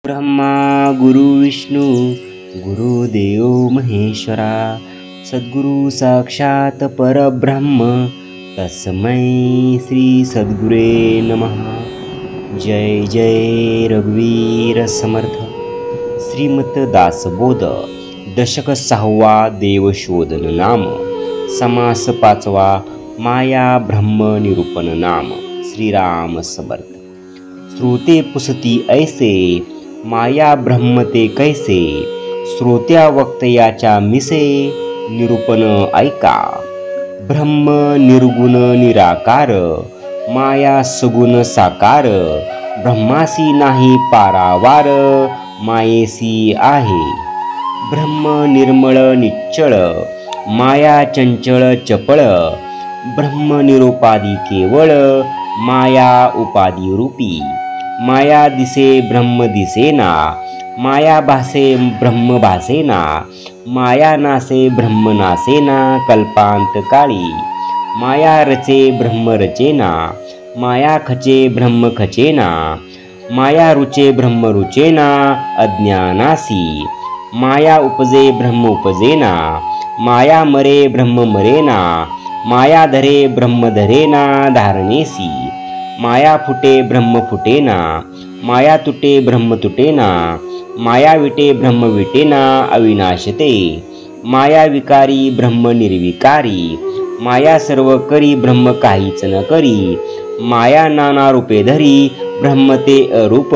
ब्रह्मा गुरु विष्णु गुरुदेव महेश्वरा सद्गुरु साक्षात परब्रह्म तस्मै श्री सद्गुरे नमः। जय जय रघुवीर समर्थ। श्रीमत दासबोध दशक 6वा देवशोधन नाम समास 5वा माया ब्रह्म निरूपण नाम। श्रीराम समर्थ। श्रोते पुसती ऐसे माया ब्रह्म ते कैसे, श्रोत्या वक्तयाच्या मिसे निरूपण ऐका। ब्रह्म निर्गुण निराकार, माया सगुण साकार, ब्रह्मासी नाही पारावार, मायेसी आहे। ब्रह्म निर्मळ निश्चळ, माया चंचळ चपळ, ब्रह्म निरोपादी केवळ, माया उपाधी रूपी। माया दिसे ब्रह्म दिसेना, माया भासे ब्रह्म भासेना, माया नासे ब्रह्म नासेना कल्पांत काळी। माया रचे ब्रह्म रचेना, माया खचे ब्रह्म खचेना, माया रुचे ब्रह्म रुचेना अज्ञानासी। माया उपजे ब्रह्म उपजेना, माया मरे ब्रह्म मरेना, माया धरे ब्रह्म धरेना धारणेसी। माया फुटे ब्रह्म फुटेना, माया तुटे ब्रह्म तुटेना, माया विटे ब्रह्म विटेना अविनाशते। माया विकारी ब्रह्म निर्विकारी, माया सर्व करी ब्रह्म काहीच न करी। माया नाना रूपे धरी ब्रह्म ते अरूप।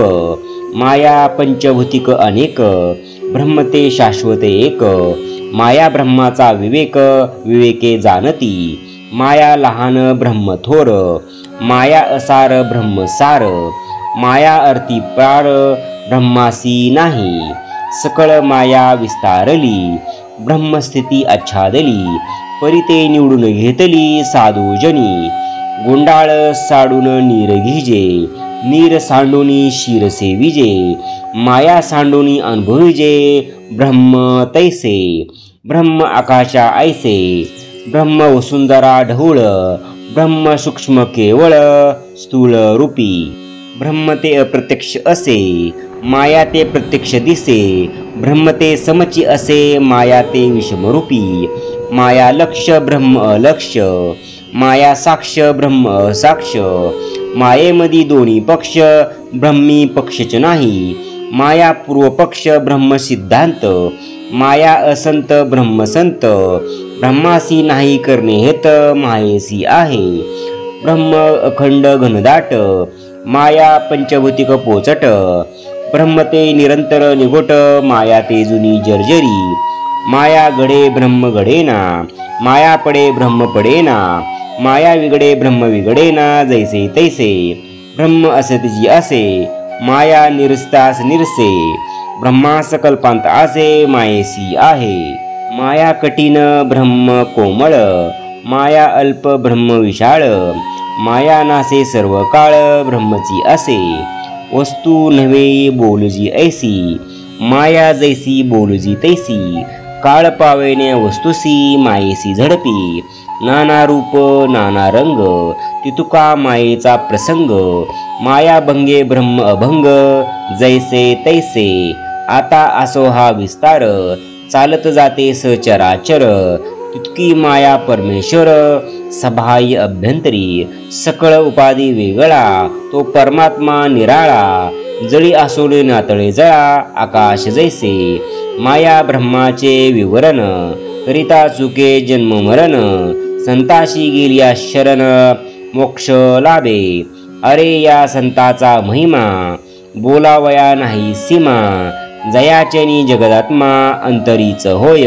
माया पंचभूतिक अनेक, ब्रह्म ते शाश्वत एक। माया ब्रह्माचा विवेक, विवेके जाणती। माया लहान ब्रह्म थोर, माया असार ब्रह्म सार। माया अर्थी पार, ब्रह्मासी नाही। सकळ माया विस्तारली, ब्रह्मस्थिती आच्छादली। परिते निवडून घेतली साधूजनी, गुंडाळ साडून नीर घिजे। नीर सांडूनी शिर सेविजे, माया सांडूनी अनुभविजे ब्रह्म तैसे। ब्रह्म आकाशा ऐसे, ब्रह्म वसुंधरा ढवळ, ब्रह्म सूक्ष्म केवळ स्थूल रूपी। ब्रह्म ते अप्रत्यक्ष असे, माया ते प्रत्यक्ष दिसे। ब्रह्म ते समची असे, माया ते विषमरूपी। माया लक्ष ब्रह्म अलक्ष, माया साक्ष ब्रह्म असाक्ष। मायेमधी दोन्ही पक्ष, ब्रह्मी पक्षच नाही। माया पूर्व पक्ष ब्रह्म सिद्धांत, माया असंत ब्रह्म संत। ब्रह्मासी नाही करणे हेत, मायेसी आहे। ब्रह्म अखंड घनदाट, माया पंचभूतिक पोचट। ब्रह्म ते निरंतर निघोट, माया ते जुनी जर्जरी। माया घडे ब्रह्म घडेना, माया पडे ब्रह्म पडेना। माया विगडे ब्रह्म विगडेना जैसे तैसे। ब्रह्म असतेची असे, माया निरस्तास निरसे। ब्रह्मास कल्पांत असे, मायेसी आहे। माया कठीण ब्रह्म कोमळ, माया अल्प ब्रह्म विशाळ। माया नासे सर्व काळ, ब्रह्मची असे। वस्तू नव्हे बोलजी ऐसी, माया जैसी बोलजी तैसी। काळ पावेने वस्तुसी, मायेसी झडपी। नाना रूप नाना रंग, तितुका मायेचा प्रसंग। माया भंगे ब्रह्म अभंग, जैसे तैसे। आता असो हा विस्तार, चालत जाते सचराचर। तितकी माया परमेश्वर, सबाह्य अभ्यंतरी। सकळ उपाधी वेगळा, तो परमात्मा निराळा। जळी आसोले नातळे जळा, आकाश जैसे। माया ब्रह्माचे विवरण, करिता चुके जन्म मरण। संताशी गेल्या शरण, मोक्ष लाभे। अरे या संताचा महिमा, बोलावया नाही सीमा। जयाचनी जगदात्मा, अंतरीच होय।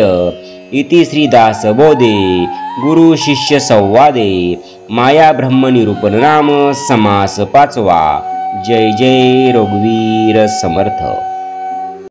इति श्रीदास बोधे गुरु शिष्य संवादे, माया ब्रह्म निरूपण नाम समास 5वा। जय जय रघुवीर समर्थ।